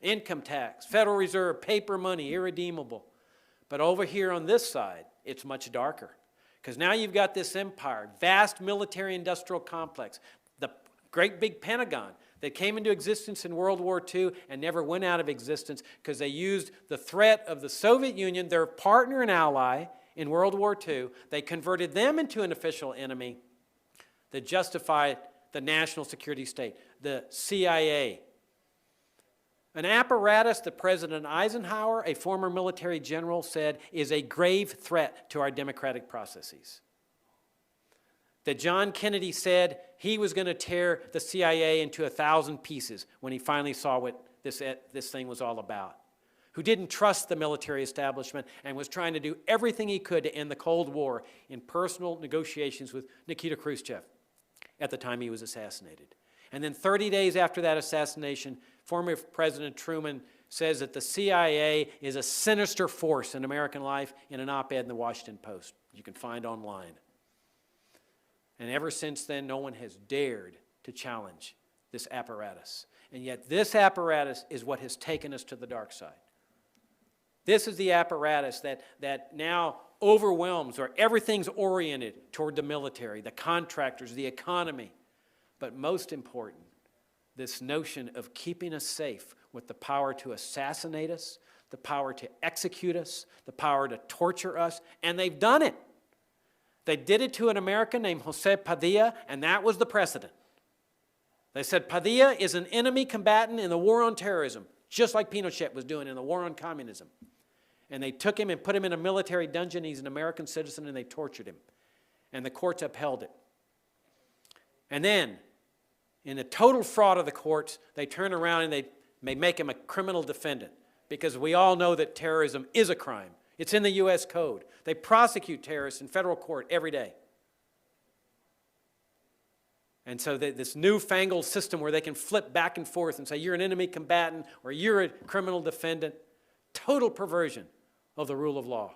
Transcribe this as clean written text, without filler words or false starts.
income tax, Federal Reserve, paper money, irredeemable. But over here on this side, it's much darker. Because now you've got this empire, vast military-industrial complex, the great big Pentagon that came into existence in World War II and never went out of existence because they used the threat of the Soviet Union, their partner and ally in World War II. They converted them into an official enemy that justified the national security state, the CIA. An apparatus that President Eisenhower, a former military general, said is a grave threat to our democratic processes. That John Kennedy said he was going to tear the CIA into 1,000 pieces when he finally saw what this thing was all about. Who didn't trust the military establishment and was trying to do everything he could to end the Cold War in personal negotiations with Nikita Khrushchev at the time he was assassinated. And then 30 days after that assassination, former President Truman says that the CIA is a sinister force in American life in an op-ed in the Washington Post you can find online. And ever since then, no one has dared to challenge this apparatus. And yet this apparatus is what has taken us to the dark side. This is the apparatus that now overwhelms, or everything's oriented toward the military, the contractors, the economy. But most important, this notion of keeping us safe with the power to assassinate us, the power to execute us, the power to torture us, and they've done it. They did it to an American named Jose Padilla, and that was the precedent. They said Padilla is an enemy combatant in the war on terrorism, just like Pinochet was doing in the war on communism. And they took him and put him in a military dungeon. He's an American citizen, and they tortured him. And the courts upheld it. And then, in the total fraud of the courts, they turn around and they make him a criminal defendant, because we all know that terrorism is a crime. It's in the U.S. Code. They prosecute terrorists in federal court every day. And so this newfangled system where they can flip back and forth and say you're an enemy combatant or you're a criminal defendant, total perversion of the rule of law.